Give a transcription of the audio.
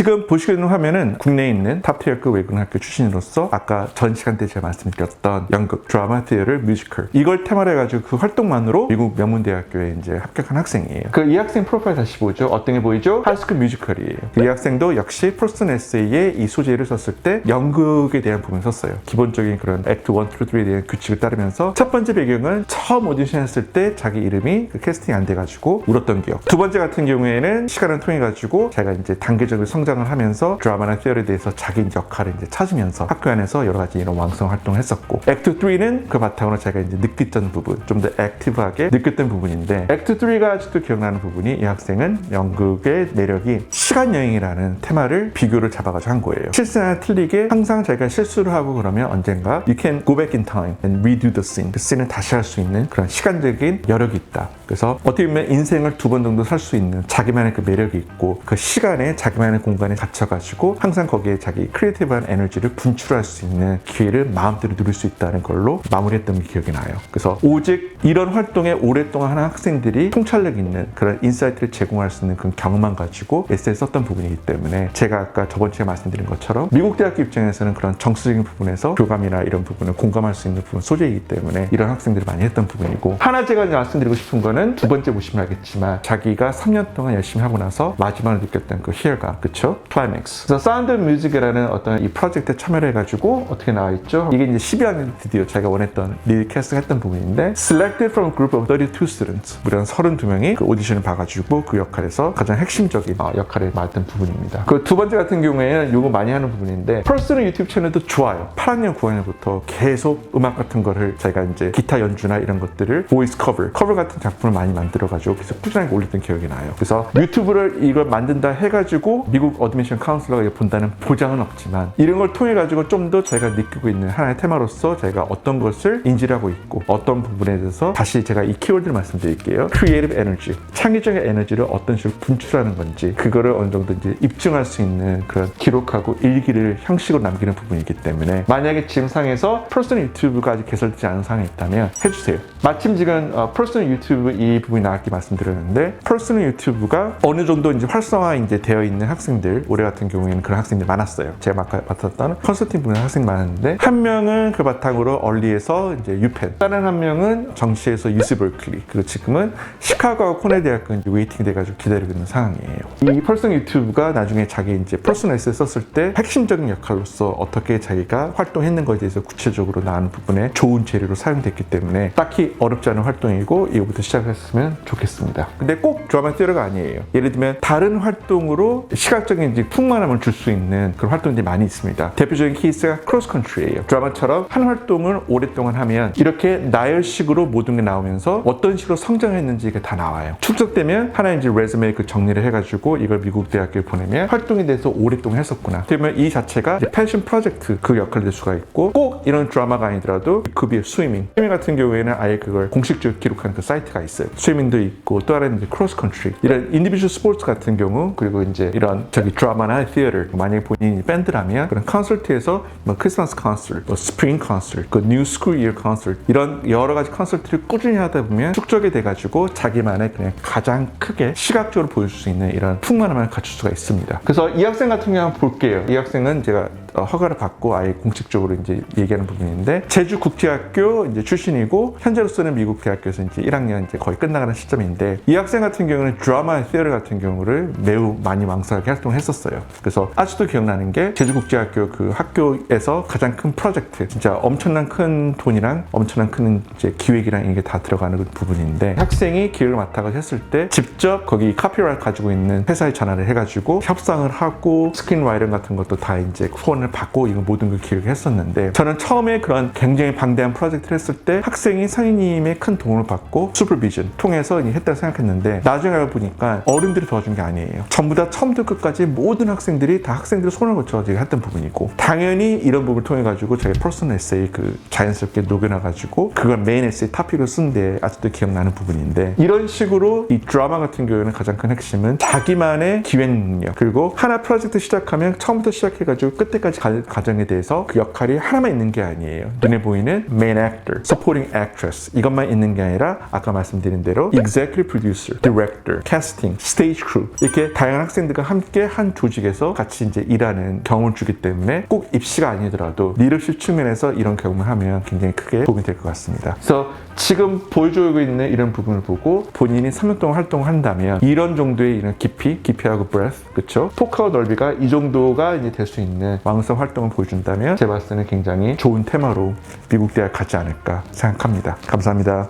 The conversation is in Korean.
지금 보시게 되는 화면은 국내에 있는 탑티어급 외국어학교 출신으로서 아까 전 시간 때 제가 말씀드렸던 연극, 드라마, 티어를 뮤지컬 이걸 테마로 해가지고 그 활동만으로 미국 명문대학교에 이제 합격한 학생이에요. 이 학생 프로파일 다시 보죠. 어떤 게 보이죠? 하이스쿨 뮤지컬이에요. 이 학생도 역시 프로스턴 에세이에 이 소재를 썼을 때 연극에 대한 부분을 썼어요. 기본적인 그런 액트 1, 2, 3에 대한 규칙을 따르면서 첫 번째 배경은 처음 오디션 했을 때 자기 이름이 캐스팅이 안 돼가지고 울었던 기억. 두 번째 같은 경우에는 시간을 통해 가지고 자기가 이제 단계적으로 성장을 하면서 드라마나 티어에 대해서 자기 역할을 이제 찾으면서 학교 안에서 여러 가지 이런 왕성 활동을 했었고, 액트 3는 그 바탕으로 자기가 이제 느꼈던 부분, 좀 더 액티브하게 느꼈던 부분인데, 액트 3가 아직도 기억나는 부분이 이 학생은 연극의 매력이 시간 여행이라는 테마를 비교를 잡아가지고 한 거예요. 실수나 틀리게 항상 자기가 실수를 하고 그러면 언젠가 you can go back in time and redo the scene. 그 씬을 다시 할 수 있는 그런 시간적인 여력이 있다. 그래서 어떻게 보면 인생을 두 번 정도 살 수 있는 자기만의 그 매력이 있고, 그 시간에 자기만의 공간에 갇혀가지고 항상 거기에 자기 크리에이티브한 에너지를 분출할 수 있는 기회를 마음대로 누릴 수 있다는 걸로 마무리했던 게 기억이 나요. 그래서 오직 이런 활동에 오랫동안 하는 학생들이 통찰력 있는 그런 인사이트를 제공할 수 있는 그런 경험만 가지고 에세이를 썼던 부분이기 때문에, 제가 아까 저번 주에 말씀드린 것처럼 미국 대학교 입장에서는 그런 정서적인 부분에서 교감이나 이런 부분을 공감할 수 있는 부분 소재이기 때문에 이런 학생들이 많이 했던 부분이고, 하나 제가 말씀드리고 싶은 거는 두 번째 보시면 알겠지만 자기가 3년 동안 열심히 하고 나서 마지막으로 느꼈던 그 희열감, 그쵸? 클라이맥스. 그래서 사운드 뮤직이라는 어떤 이 프로젝트에 참여를 해가지고 어떻게 나와 있죠? 이게 이제 12학년 드디어 자기가 원했던 리드 캐스팅 했던 부분인데, Selected from a group of 32 students, 무려 32명이 그 오디션을 봐가지고 그 역할에서 가장 핵심적인 역할을 맡은 부분입니다. 그 두 번째 같은 경우에는 요거 많이 하는 부분인데, 퍼스널 유튜브 채널도 좋아요. 8학년, 9학년부터 계속 음악 같은 거를 자기가 이제 기타 연주나 이런 것들을 보이스 커버 같은 작품을 많이 만들어가지고 계속 꾸준하게 올렸던 기억이 나요. 그래서 유튜브를 이걸 만든다 해가지고 미국 어드미션 카운슬러가 본다는 보장은 없지만, 이런 걸 통해 가지고 좀 더 제가 느끼고 있는 하나의 테마로서 제가 어떤 것을 인지를 하고 있고, 어떤 부분에 대해서 다시 제가 이 키워드를 말씀드릴게요. 크리에이티브 에너지, 창의적인 에너지를 어떤 식으로 분출하는 건지, 그거를 어느 정도 이제 입증할 수 있는 그런 기록하고 일기를 형식으로 남기는 부분이기 때문에, 만약에 지금 상에서 퍼스널 유튜브가 아직 개설되지 않은 상황이 있다면 해주세요. 마침 지금 퍼스널 유튜브 이 부분이 나왔기 말씀드렸는데, 퍼스널 유튜브가 어느 정도 이제 활성화 이제 되어 있는 학생들, 올해 같은 경우에는 그런 학생들이 많았어요. 제가 아까 맡았던 컨설팅 분야 학생이 많았는데, 한 명은 그 바탕으로 얼리에서 이제 유펜, 다른 한 명은 정시에서 UC 버클리, 그리고 지금은 시카고하고 코넬 대학교 이제 웨이팅 돼가지고 기다리고 있는 상황이에요. 이 퍼스널 유튜브가 나중에 자기 이제 퍼스널 에세이 썼을 때 핵심적인 역할로서 어떻게 자기가 활동했는 것에 대해서 구체적으로 나오는 부분에 좋은 재료로 사용됐기 때문에 딱히 어렵지 않은 활동이고, 이거부터 시작했으면 좋겠습니다. 근데 꼭 드라마 티어가 아니에요. 예를 들면 다른 활동으로 시각적인 이제 풍만함을 줄 수 있는 그런 활동들이 많이 있습니다. 대표적인 케이스가 크로스 컨트리예요. 드라마처럼 한 활동을 오랫동안 하면 이렇게 나열식으로 모든 게 나오면서 어떤 식으로 성장했는지 이게 다 나와요. 축적되면 하나의 이제 레즈메 그 정리를 해가지고 이걸 미국 대학교에 보내면 활동에 대해서 오랫동안 했었구나. 그러면 이 자체가 이제 패션 프로젝트 그 역할을 낼 수가 있고, 꼭 이런 드라마가 아니더라도 급이 스위밍 같은 경우에는 아예 그걸 공식적으로 기록하는 그 사이트가 있어요. 스위밍도 있고, 또 하나는 이제 크로스 컨트리, 이런 인디비주얼 스포츠 같은 경우, 그리고 이제 이런 드라마나 티어를, 만약에 본인이 밴드라면 그런 콘서트에서 뭐 크리스마스 콘서트, 뭐 스프링 콘서트, 그 뉴 스쿨 이어 콘서트, 이런 여러 가지 콘서트를 꾸준히 하다 보면 축적이 돼가지고 자기만의 그냥 가장 크게 시각적으로 보여줄 수 있는 이런 풍만함을 갖출 수가 있습니다. 그래서 이 학생 같은 경우 한번 볼게요. 이 학생은 제가 허가를 받고 아예 공식적으로 이제 얘기하는 부분인데, 제주국제학교 이제 출신이고, 현재로서는 미국 대학교에서 이제 1학년 이제 거의 끝나가는 시점인데, 이 학생 같은 경우는 드라마 티어리 같은 경우를 매우 많이 왕성하게 활동했었어요. 그래서 아직도 기억나는 게, 제주국제학교 그 학교에서 가장 큰 프로젝트, 진짜 엄청난 큰 돈이랑 엄청난 큰 이제 기획이랑 이게 다 들어가는 그 부분인데, 학생이 기획을 맡아서 했을 때 직접 거기 카피라이트 가지고 있는 회사에 전화를 해가지고 협상을 하고, 스크린라이팅 같은 것도 다 이제 후원을 받고 이거 모든 걸 기획했었는데, 저는 처음에 그런 굉장히 방대한 프로젝트를 했을 때 학생이 선생님의 큰 도움을 받고 슈퍼비전 통해서 했다고 생각했는데, 나중에 알고 보니까 어른들이 도와준 게 아니에요. 전부 다 처음부터 끝까지 모든 학생들이 다 학생들의 손을 거쳐가지고 했던 부분이고, 당연히 이런 부분을 통해 가지고 자기 퍼스널 에세이 그 자연스럽게 녹여놔가지고 그걸 메인 에세이 토픽으로 쓴 데 아직도 기억나는 부분인데, 이런 식으로 이 드라마 같은 경우에는 가장 큰 핵심은 자기만의 기획 능력, 그리고 하나 프로젝트 시작하면 처음부터 시작해가지고 끝까지 가지 과정에 대해서 그 역할이 하나만 있는 게 아니에요. 눈에 보이는 main actor, supporting actress 이것만 있는 게 아니라 아까 말씀드린 대로 executive producer, director, casting, stage crew 이렇게 다양한 학생들과 함께 한 조직에서 같이 이제 일하는 경험을 주기 때문에 꼭 입시가 아니더라도 리더십 측면에서 이런 경험을 하면 굉장히 크게 도움이 될 것 같습니다. 그래서 지금 보여주고 있는 이런 부분을 보고 본인이 3년 동안 활동을 한다면 이런 정도의 이런 깊이하고 breadth, 그쵸? 폭하고 넓이가 이 정도가 이제 될 수 있는 왕성 활동을 보여준다면 제가 봤을 때는 굉장히 좋은 테마로 미국 대학 가지 않을까 생각합니다. 감사합니다.